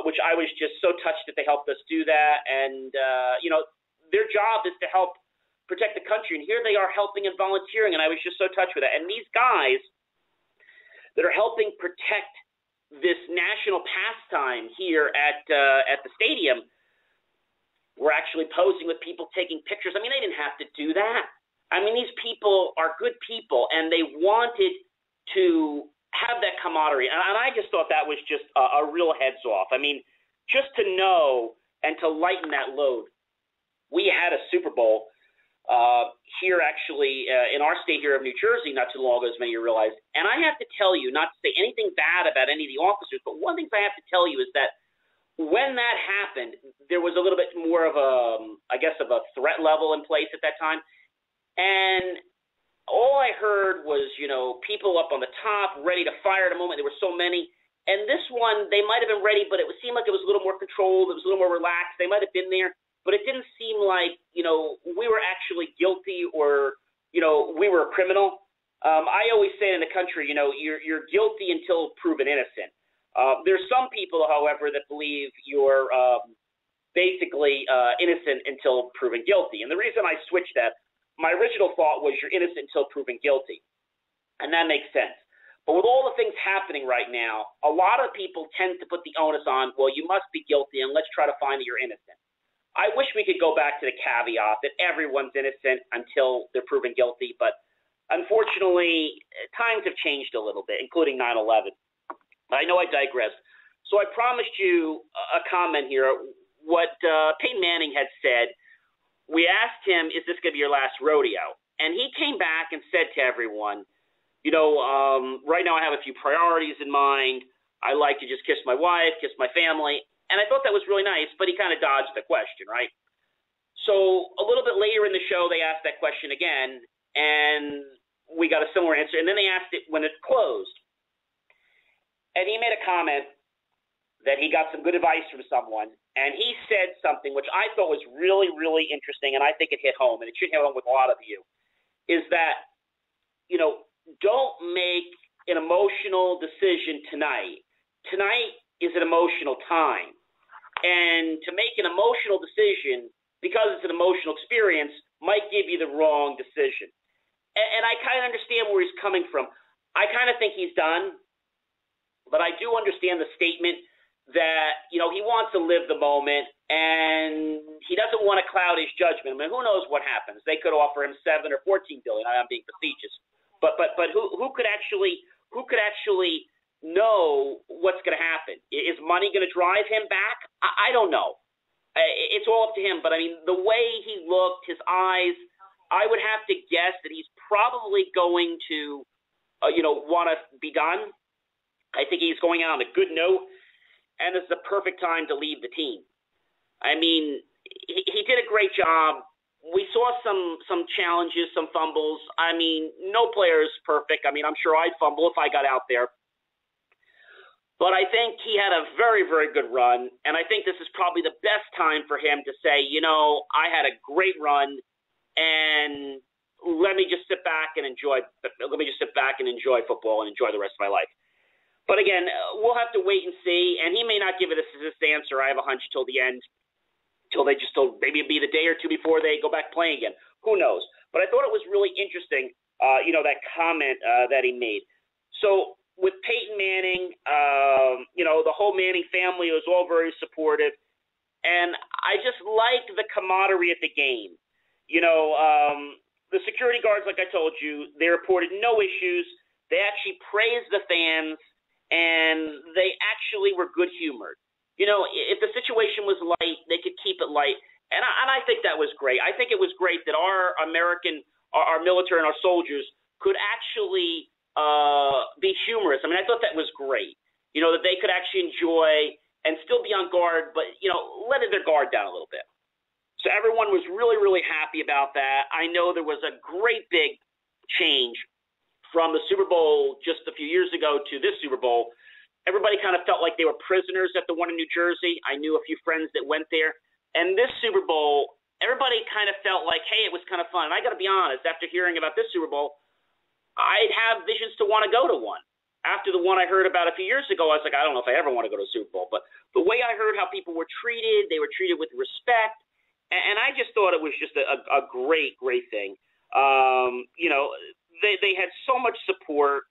A: which I was just so touched that they helped us do that. And, their job is to help protect the country, and here they are helping and volunteering, and I was just so touched with that. And these guys that are helping protect this national pastime here at the stadium were actually posing with people, taking pictures. I mean, they didn't have to do that. I mean, these people are good people, and they wanted to have that camaraderie, and I just thought that was just a real heads off. I mean, just to know and to lighten that load. We had a Super Bowl here actually in our state here of New Jersey not too long ago, as many of you realize. And I have to tell you, not to say anything bad about any of the officers, but one thing I have to tell you is that when that happened, there was a little bit more of a threat level in place at that time. And all I heard was, people up on the top ready to fire at a moment. There were so many. And this one, they might have been ready, but it seemed like it was a little more controlled. It was a little more relaxed. They might have been there. But it didn't seem like, we were actually guilty or, we were a criminal. I always say in the country, you're guilty until proven innocent. There's some people, however, that believe you're basically innocent until proven guilty. And the reason I switched that, my original thought was you're innocent until proven guilty. And that makes sense. But with all the things happening right now, a lot of people tend to put the onus on, well, you must be guilty, and let's try to find that you're innocent. I wish we could go back to the caveat that everyone's innocent until they're proven guilty, but unfortunately, times have changed a little bit, including 9/11. I know I digress. So I promised you a comment here. What Peyton Manning had said, we asked him, is this going to be your last rodeo? And he came back and said to everyone, right now I have a few priorities in mind. I like to just kiss my wife, kiss my family. And I thought that was really nice, but he kind of dodged the question, right? So a little bit later in the show, they asked that question again, and we got a similar answer. And then they asked it when it closed. And he made a comment that he got some good advice from someone, and he said something which I thought was really, really interesting, and I think it hit home, and it should hit home with a lot of you, is that, don't make an emotional decision tonight. Tonight is an emotional time. And to make an emotional decision, because it's an emotional experience, might give you the wrong decision. And I kind of understand where he's coming from. I kind of think he's done, but I do understand the statement that, he wants to live the moment, and he doesn't want to cloud his judgment. I mean, who knows what happens? They could offer him $7 or $14 billion. I'm being facetious. But who could actually know what's going to happen? Is money going to drive him back? I don't know. It's all up to him. But, I mean, the way he looked, his eyes, I would have to guess that he's probably going to, want to be done. I think he's going out on a good note, and this is the perfect time to leave the team. I mean, he did a great job. We saw some challenges, some fumbles. I mean, no player is perfect. I mean, I'm sure I'd fumble if I got out there. But I think he had a very, very good run, and I think this is probably the best time for him to say, I had a great run, and let me just sit back and enjoy football and enjoy the rest of my life. But again, we'll have to wait and see, and he may not give it this answer. I have a hunch till the end. Till maybe it'll be the day or two before they go back playing again. Who knows? But I thought it was really interesting, that comment that he made. So with Peyton Manning, the whole Manning family was all very supportive, and I just like the camaraderie at the game. The security guards, like I told you, they reported no issues. They actually praised the fans, and they actually were good-humored. If the situation was light, they could keep it light. And I think that was great. I think it was great that our military and our soldiers could actually be humorous. I mean, I thought that was great. That they could actually enjoy and still be on guard, but, let their guard down a little bit. So everyone was really, really happy about that. I know there was a great big change from the Super Bowl just a few years ago to this Super Bowl. Everybody kind of felt like they were prisoners at the one in New Jersey. I knew a few friends that went there. And this Super Bowl, everybody kind of felt like, hey, it was kind of fun. And I got to be honest, after hearing about this Super Bowl, I'd have visions to want to go to one. After the one I heard about a few years ago, I was like, I don't know if I ever want to go to a Super Bowl. But the way I heard how people were treated, they were treated with respect. And I just thought it was just a great, great thing. They had so much support.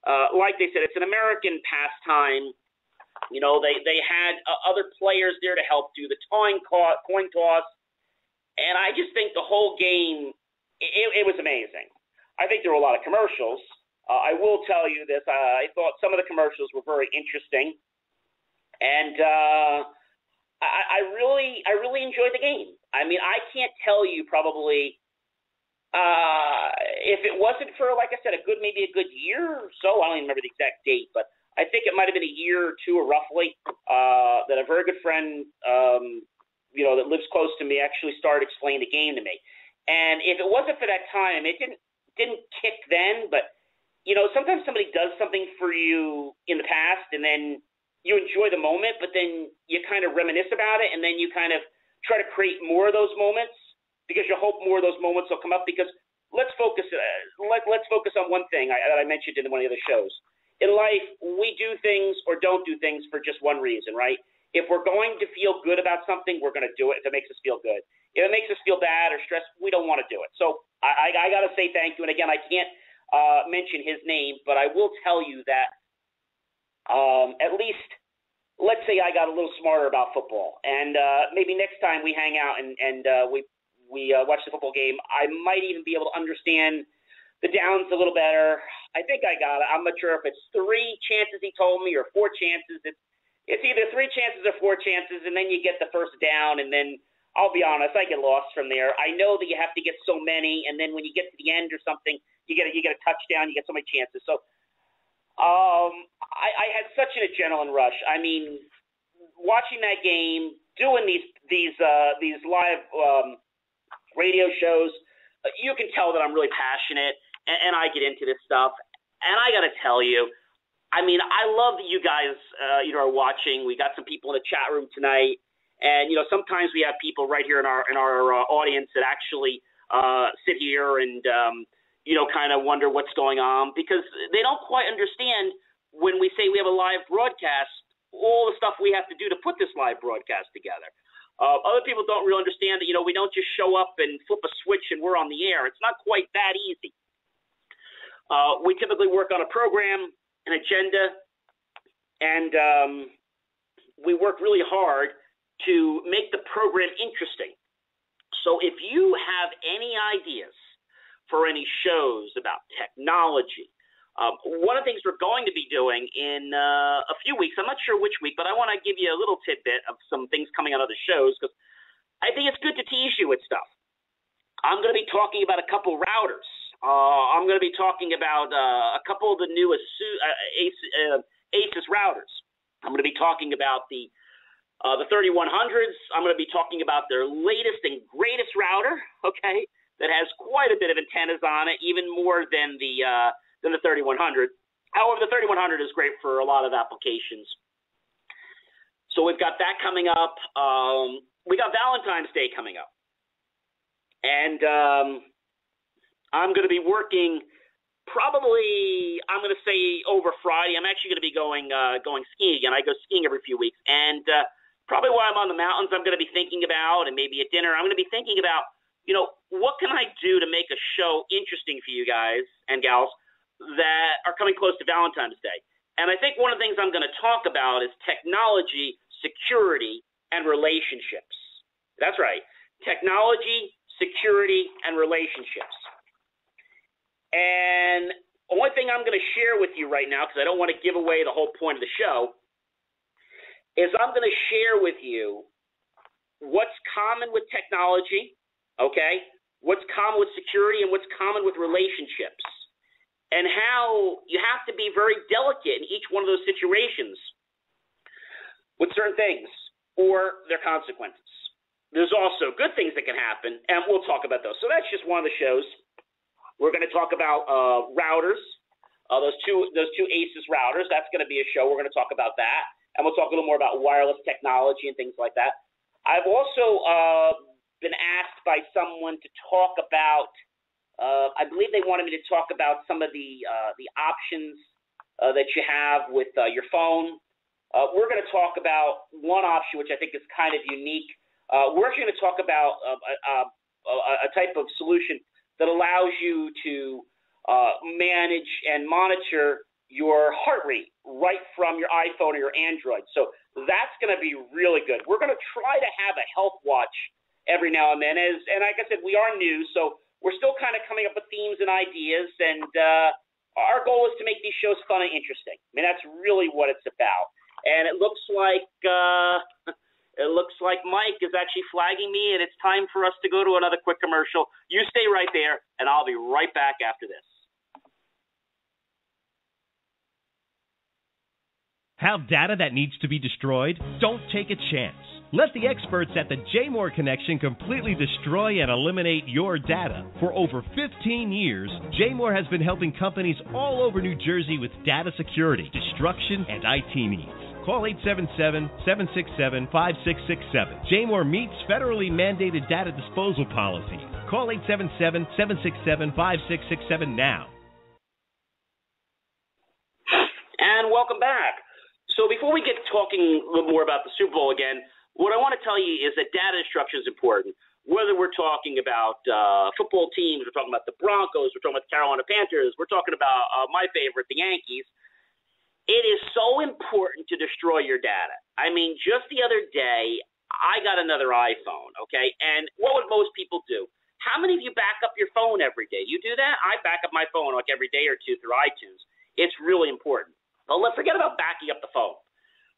A: Like they said, it's an American pastime. They had other players there to help do the coin toss. And I just think the whole game, it was amazing. I think there were a lot of commercials. I will tell you this. I thought some of the commercials were very interesting. And I really enjoyed the game. I mean, I can't tell you probably if it wasn't for, like I said, maybe a good year or so. I don't even remember the exact date, but I think it might have been a year or two, or roughly, that a very good friend, that lives close to me, actually started explaining the game to me. And if it wasn't for that time, it didn't kick then, but sometimes somebody does something for you in the past, and then you enjoy the moment, but then you kind of reminisce about it, and then you kind of try to create more of those moments because you hope more of those moments will come up. Because let's focus on one thing that I mentioned in one of the other shows. In life, we do things or don't do things for just one reason, right? If we're going to feel good about something, we're going to do it if it makes us feel good. If it makes us feel bad or stressed, we don't want to do it. So I got to say thank you. And again, I can't mention his name, but I will tell you that at least, let's say I got a little smarter about football, and maybe next time we hang out and we watch the football game, I might even be able to understand the downs a little better. I think I got it. I'm not sure if it's 3 chances he told me or 4 chances. It's either 3 chances or 4 chances, and then you get the first down, and then I'll be honest, I get lost from there. I know that you have to get so many, and then when you get to the end or something, you get a touchdown, you get so many chances. So I had such an adrenaline rush. I mean, watching that game, doing these live radio shows, you can tell that I'm really passionate, and I get into this stuff. And I got to tell you, I mean, I love that you guys are watching. We got some people in the chat room tonight, and sometimes we have people right here in our audience that actually sit here and kind of wonder what's going on, because they don't quite understand when we say we have a live broadcast, all the stuff we have to do to put this live broadcast together. Other people don't really understand that, we don't just show up and flip a switch and we're on the air. It's not quite that easy. We typically work on a program, an agenda, and we work really hard to make the program interesting. So if you have any ideas for any shows about technology, one of the things we're going to be doing in a few weeks, I'm not sure which week, but I want to give you a little tidbit of some things coming out of the shows, because I think it's good to tease you with stuff. I'm going to be talking about a couple routers. I'm going to be talking about a couple of the new Asus routers. I'm going to be talking about the 3100s. I'm going to be talking about their latest and greatest router, okay, that has quite a bit of antennas on it, even more than the 3100. However, the 3100 is great for a lot of applications. So we've got that coming up. We got Valentine's Day coming up. And I'm going to be working probably, I'm going to say over Friday. I'm actually going to be going skiing again. I go skiing every few weeks. And probably while I'm on the mountains, I'm going to be thinking about, and maybe at dinner, I'm going to be thinking about, what can I do to make a show interesting for you guys and gals that are coming close to Valentine's Day? And I think one of the things I'm going to talk about is technology, security, and relationships. That's right. Technology, security, and relationships. And the only thing I'm going to share with you right now, because I don't want to give away the whole point of the show, is I'm going to share with you what's common with technology, okay, what's common with security, and what's common with relationships, and how you have to be very delicate in each one of those situations with certain things or their consequences. There's also good things that can happen, and we'll talk about those. So that's just one of the shows. We're going to talk about routers, those two Asus routers. That's going to be a show. We're going to talk about that, and we'll talk a little more about wireless technology and things like that. I've also been asked by someone to talk about, I believe they wanted me to talk about some of the options that you have with your phone. We're going to talk about one option, which I think is kind of unique. We're actually going to talk about a type of solution that allows you to manage and monitor your heart rate right from your iPhone or your Android. So that's going to be really good. We're going to try to have a health watch every now and then. And like I said, we are new, so we're still kind of coming up with themes and ideas. And our goal is to make these shows fun and interesting. I mean, that's really what it's about. And it looks like Mike is actually flagging me, and it's time for us to go to another quick commercial. You stay right there, and I'll be right back after this.
C: Have data that needs to be destroyed? Don't take a chance. Let the experts at the JMOR Connection completely destroy and eliminate your data. For over 15 years, JMOR has been helping companies all over New Jersey with data security, destruction, and IT needs. Call 877-767-5667. JMOR meets federally mandated data disposal policies. Call 877-767-5667 now.
A: And welcome back. So before we get talking a little more about the Super Bowl again, what I want to tell you is that data destruction is important. Whether we're talking about football teams, we're talking about the Broncos, we're talking about the Carolina Panthers, we're talking about my favorite, the Yankees, it is so important to destroy your data. I mean, just the other day, I got another iPhone, okay? And what would most people do? How many of you back up your phone every day? You do that? I back up my phone like every day or two through iTunes. It's really important. Well, let's forget about backing up the phone.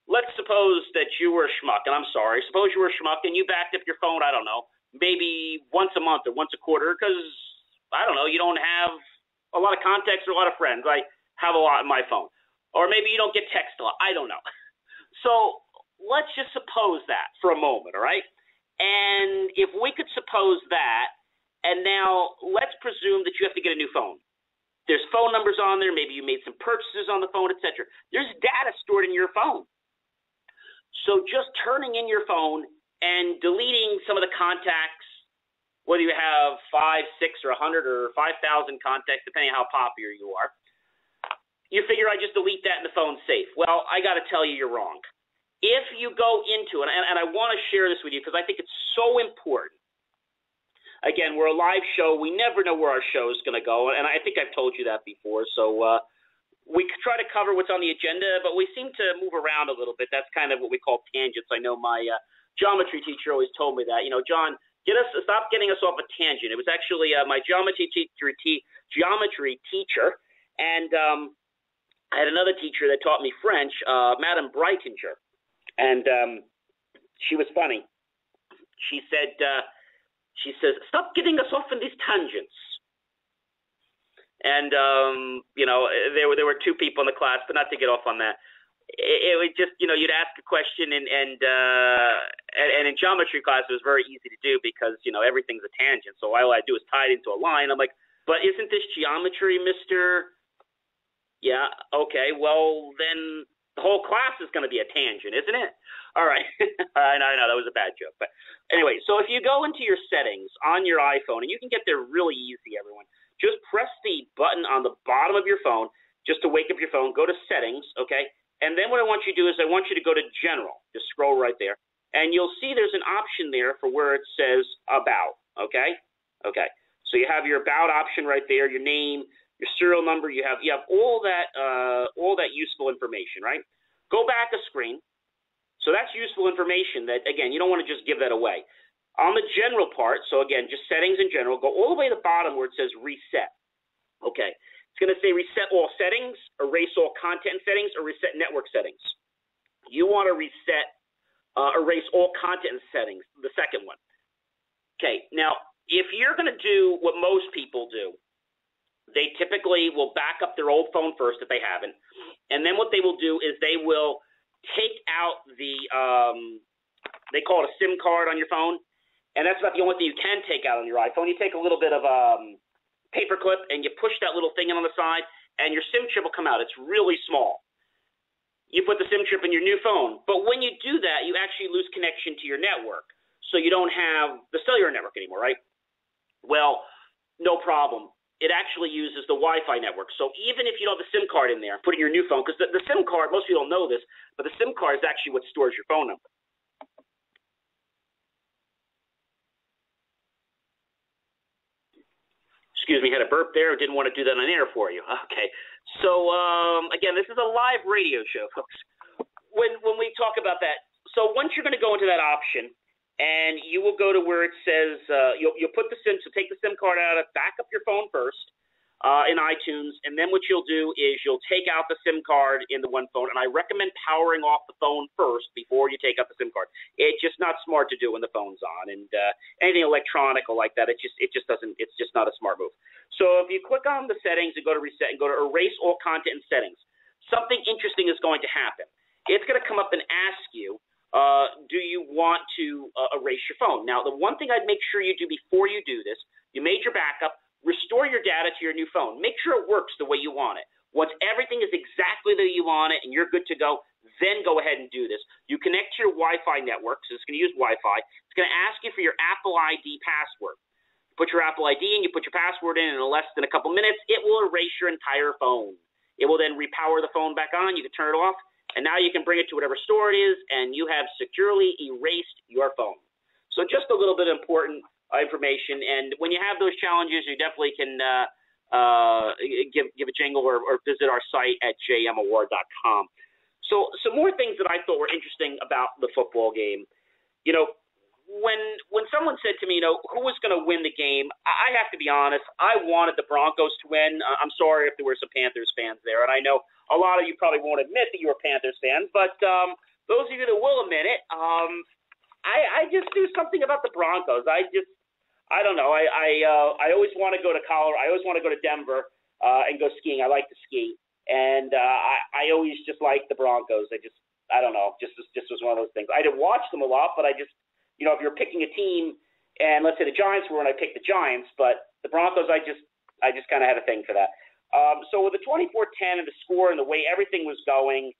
A: Let's suppose that you were a schmuck, and I'm sorry. Suppose you were a schmuck and you backed up your phone, I don't know, maybe once a month or once a quarter because, I don't know, you don't have a lot of contacts or a lot of friends. I have a lot in my phone. Or maybe you don't get text a lot. I don't know. So let's just suppose that for a moment, all right? And if we could suppose that, and now let's presume that you have to get a new phone. There's phone numbers on there. Maybe you made some purchases on the phone, etc. There's data stored in your phone. So just turning in your phone and deleting some of the contacts, whether you have 5, 6, or 100 or 5,000 contacts, depending on how popular you are, you figure I just delete that and the phone's safe. Well, I got to tell you, you're wrong. If you go into it, and I want to share this with you because I think it's so important. Again, we're a live show. We never know where our show is going to go, and I think I've told you that before. So we try to cover what's on the agenda, but we seem to move around a little bit. That's kind of what we call tangents. I know my geometry teacher always told me that. You know, John, stop getting us off a tangent. It was actually my geometry teacher, and I had another teacher that taught me French, Madame Breitinger, and she was funny. She says, stop getting us off in these tangents. And, there were two people in the class, but not to get off on that. It was just, you'd ask a question, and in geometry class, it was very easy to do because, everything's a tangent. So all I do is tie it into a line. I'm like, but isn't this geometry, mister? Yeah, okay, well, then the whole class is going to be a tangent, isn't it? All right. I know that was a bad joke. But anyway, so if you go into your settings on your iPhone, and you can get there really easy, everyone, just press the button on the bottom of your phone just to wake up your phone. Go to settings, okay? And then what I want you to do is I want you to go to general. Just scroll right there. And you'll see there's an option there for where it says about, okay? Okay. So you have your about option right there, your name, your serial number, you have all that useful information, right? Go back a screen. So that's useful information that, again, you don't want to just give that away. On the general part, so again, just settings in general, go all the way to the bottom where it says reset. Okay. It's going to say reset all settings, erase all content settings, or reset network settings. You want to erase all content settings, the second one. Okay. Now, if you're going to do what most people do, they typically will back up their old phone first if they haven't. And then what they will do is they will take out they call it a SIM card on your phone. And that's about the only thing you can take out on your iPhone. You take a little bit of paper clip and you push that little thing in on the side and your SIM chip will come out. It's really small. You put the SIM chip in your new phone. But when you do that, you actually lose connection to your network. So you don't have the cellular network anymore, right? Well, no problem. It actually uses the Wi-Fi network. So even if you don't have the SIM card in there, put it in your new phone, because the SIM card, most people don't know this, but the SIM card is actually what stores your phone number. Excuse me, had a burp there. Didn't want to do that on air for you. Okay. So, again, this is a live radio show, folks. When we talk about that, so once you're going to go into that option, and you will go to where it says you'll put the SIM, so take the SIM card out, back up your phone first in iTunes, and then what you'll do is you'll take out the SIM card in the one phone, and I recommend powering off the phone first before you take out the SIM card. It's just not smart to do when the phone's on, and anything electronic or like that, it's just not a smart move. So if you click on the settings and go to reset and go to erase all content and settings, something interesting is going to happen. It's going to come up and ask you, do you want to erase your phone? Now, the one thing I'd make sure you do before you do this, you made your backup, restore your data to your new phone. Make sure it works the way you want it. Once everything is exactly the way you want it and you're good to go, then go ahead and do this. You connect to your Wi-Fi network, so it's going to use Wi-Fi. It's going to ask you for your Apple ID password. put your Apple ID in, you put your password in less than a couple minutes, it will erase your entire phone. It will then repower the phone back on. You can turn it off, and now you can bring it to whatever store it is, and you have securely erased your phone. So just a little bit of important information. And when you have those challenges, you definitely can give a jingle or visit our site at jmor.com. So some more things that I thought were interesting about the football game. You know, when someone said to me, you know, who was going to win the game, I have to be honest, I wanted the Broncos to win. I'm sorry if there were some Panthers fans there, and I know a lot of you probably won't admit that you were Panthers fans, but those of you that will admit it, I just do something about the Broncos. I don't know. I always want to go to Colorado. I always want to go to Denver and go skiing. I like to ski, and I always just like the Broncos. I don't know. Just was one of those things. I didn't watch them a lot, but you know, if you're picking a team, and let's say the Giants were, and I picked the Giants, but the Broncos, I just kind of had a thing for that. So with the 24-10 and the score and the way everything was going,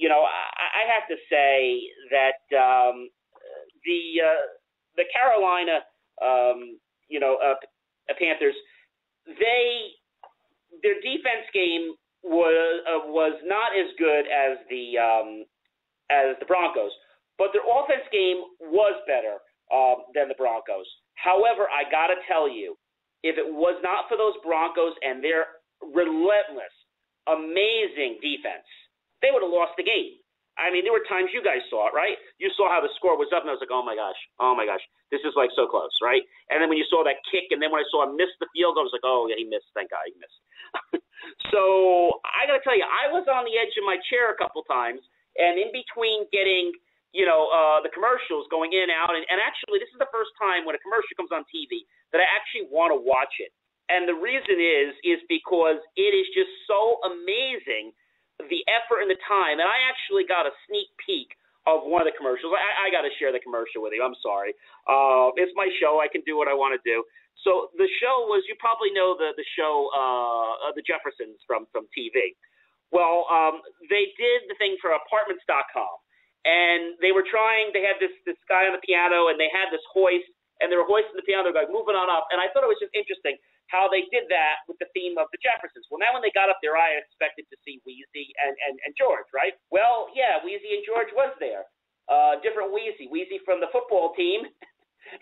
A: you know, I have to say that the Carolina, Panthers, their defense game was not as good as the Broncos. But their offense game was better than the Broncos. However, I got to tell you, if it was not for those Broncos and their relentless, amazing defense, they would have lost the game. I mean, there were times you guys saw it, right? You saw how the score was up, and I was like, oh, my gosh, this is like so close, right? And then when you saw that kick, and then when I saw him miss the field goal, I was like, oh, yeah, he missed. Thank God he missed. So I got to tell you, I was on the edge of my chair a couple times, and in between getting – the commercials going in and out. And actually, this is the first time when a commercial comes on TV that I actually want to watch it. And the reason is because it is just so amazing, the effort and the time. And I actually got a sneak peek of one of the commercials. I got to share the commercial with you. I'm sorry. It's my show. I can do what I want to do. So the show was, you probably know the show, The Jeffersons from TV. Well, they did the thing for apartments.com. And they had this guy on the piano, and they had this hoist, and they were hoisting the piano, like moving on up. And I thought it was just interesting how they did that with the theme of the Jeffersons. Well, now when they got up there, I expected to see Wheezy and George, right? Well, yeah, Wheezy and George was there. Different Wheezy from the football team,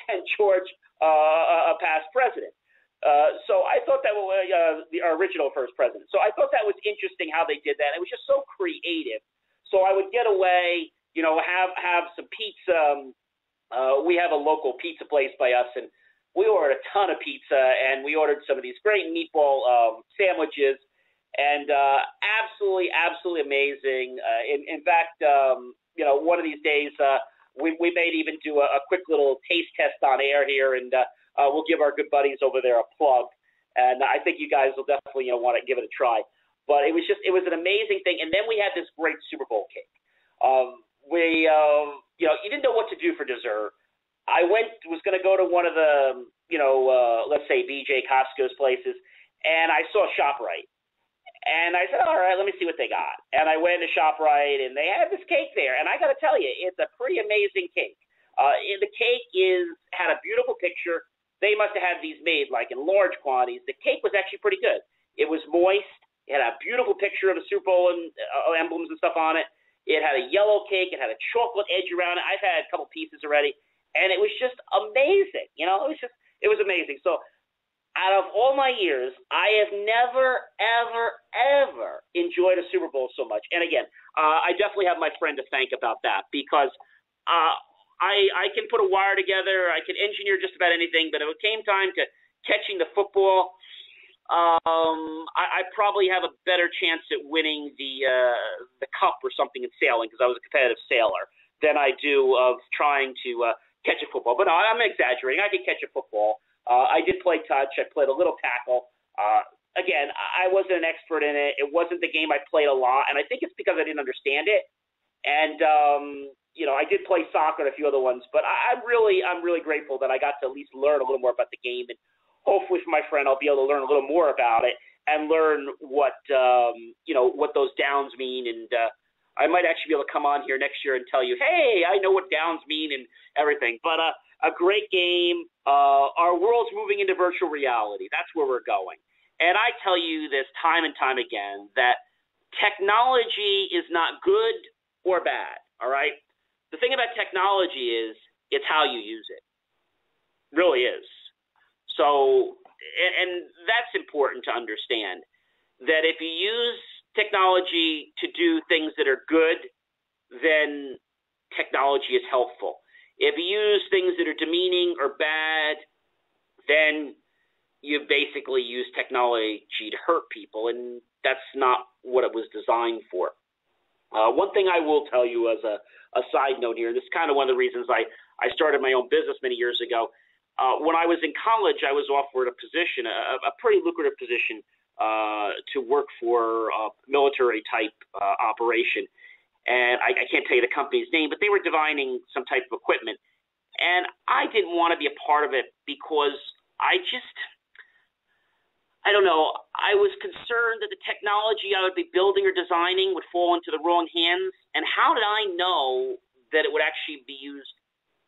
A: and George, a past president. So I thought that was the original first president. So I thought that was interesting how they did that. It was just so creative. So I would get away, you know, have some pizza. We have a local pizza place by us, and we ordered a ton of pizza, and we ordered some of these great meatball sandwiches, and absolutely amazing. In fact, you know, one of these days we may even do a quick little taste test on air here, and we'll give our good buddies over there a plug. And I think you guys will definitely, you know, want to give it a try. But it was an amazing thing. And then we had this great Super Bowl cake. You know, you didn't know what to do for dessert. I was going to go to one of the, you know, let's say BJ Costco's places, and I saw ShopRite. And I said, all right, let me see what they got. And I went to ShopRite, and they had this cake there. And I got to tell you, it's a pretty amazing cake. The cake had a beautiful picture. They must have had these made, like, in large quantities. The cake was actually pretty good. It was moist. It had a beautiful picture of the Super Bowl and emblems and stuff on it. It had a yellow cake. It had a chocolate edge around it. I've had a couple pieces already, and it was just amazing. You know, it was amazing. So out of all my years, I have never, ever enjoyed a Super Bowl so much. And again, I definitely have my friend to thank about that, because I can put a wire together. I can engineer just about anything, but if it came time to catching the football, I probably have a better chance at winning the cup or something in sailing, because I was a competitive sailor, than I do of trying to catch a football. But no, I'm exaggerating. I could catch a football. I did play touch. I played a little tackle. Again, I wasn't an expert in it. It wasn't the game I played a lot, and I think it's because I didn't understand it. And you know, I did play soccer and a few other ones, but I'm really grateful that I got to at least learn a little more about the game. And hopefully for my friend, I'll be able to learn a little more about it and learn what, you know, what those downs mean. And I might actually be able to come on here next year and tell you, hey, I know what downs mean and everything. But a great game. Our world's moving into virtual reality. That's where we're going. And I tell you this time and time again, that technology is not good or bad, all right? The thing about technology is it's how you use it. It really is. So, and that's important to understand, that if you use technology to do things that are good, then technology is helpful. If you use things that are demeaning or bad, then you basically use technology to hurt people, and that's not what it was designed for. One thing I will tell you as a side note here, this is kind of one of the reasons I started my own business many years ago. When I was in college, I was offered a position, a pretty lucrative position, to work for a military-type operation. And I can't tell you the company's name, but they were designing some type of equipment. And I didn't want to be a part of it because I don't know, I was concerned that the technology I would be building or designing would fall into the wrong hands. And how did I know that it would actually be used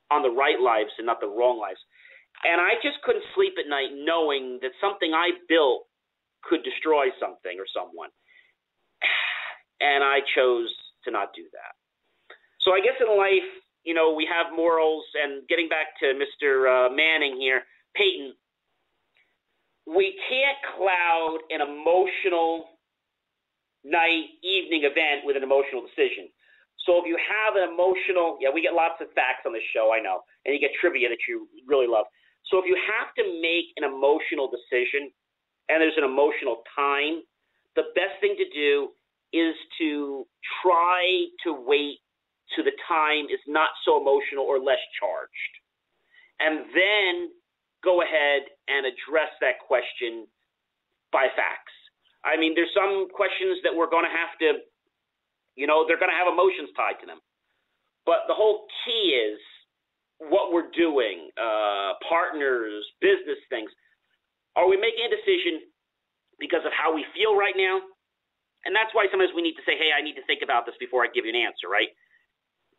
A: on the right lives and not the wrong lives? And I just couldn't sleep at night knowing that something I built could destroy something or someone. And I chose to not do that. So I guess in life, you know, we have morals, and getting back to Mr. Manning here, Peyton, we can't cloud an emotional night, evening event with an emotional decision. So if you have an emotional, we get lots of facts on this show, I know, and you get trivia that you really love. So if you have to make an emotional decision and there's an emotional time, the best thing to do is to try to wait till the time is not so emotional or less charged. And then go ahead and address that question by facts. I mean, there's some questions that we're going to have to, you know, they're going to have emotions tied to them. But the whole key is what we're doing, partners, business things. Are we making a decision because of how we feel right now? And that's why sometimes we need to say, hey, I need to think about this before I give you an answer, right?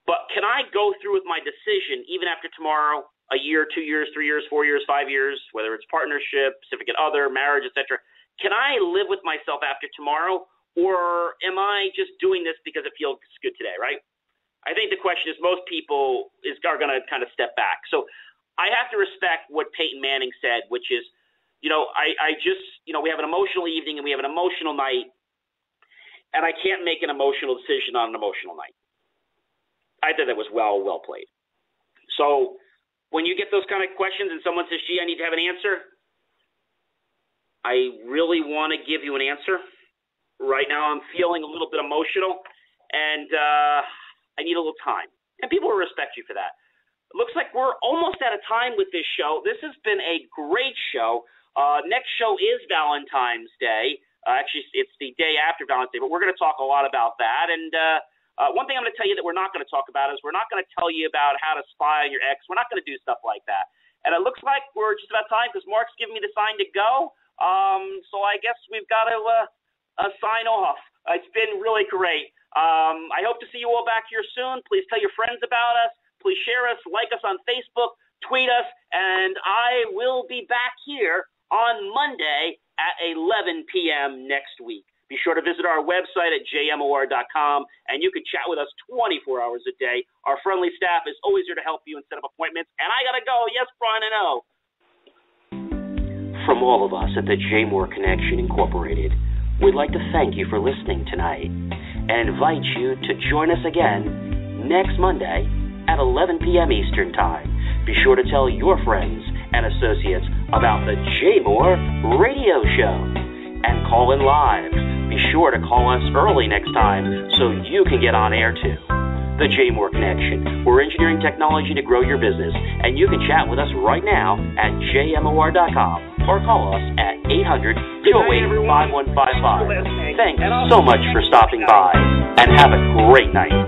A: But can I go through with my decision even after tomorrow, a year, 2 years, 3 years, 4 years, 5 years, whether it's partnership, significant other, marriage, etc.? Can I live with myself after tomorrow, or am I just doing this because it feels good today, right? I think the question is most people are going to kind of step back. So I have to respect what Peyton Manning said, which is, you know, I just, you know, we have an emotional evening and we have an emotional night, and I can't make an emotional decision on an emotional night. I thought that was well played. So when you get those kind of questions and someone says, gee, I need to have an answer, I really want to give you an answer. Right now I'm feeling a little bit emotional, and I need a little time. And people will respect you for that. It looks like we're almost out of time with this show. This has been a great show. Next show is Valentine's Day. Actually, it's the day after Valentine's Day, but we're going to talk a lot about that. And one thing I'm going to tell you that we're not going to talk about is we're not going to tell you about how to spy on your ex. We're not going to do stuff like that. And it looks like we're just about time because Mark's giving me the sign to go. So I guess we've got to sign off. It's been really great. I hope to see you all back here soon. Please tell your friends about us. Please share us, like us on Facebook, tweet us, and I will be back here on Monday at 11 p.m. next week. Be sure to visit our website at JMOR.com, and you can chat with us 24 hours a day. Our friendly staff is always here to help you and set up appointments. And I got to go. Yes, Brian, I know. From all of us at the JMOR Connection Incorporated, we'd like to thank you for listening tonight and invite you to join us again next Monday at 11 p.m. Eastern Time. Be sure to tell your friends and associates about the JMOR radio show and call in live. Be sure to call us early next time so you can get on air too. The JMOR Connection. We're engineering technology to grow your business, and you can chat with us right now at jmor.com or call us at 800-208-5155. Thanks so much for stopping by, and have a great night.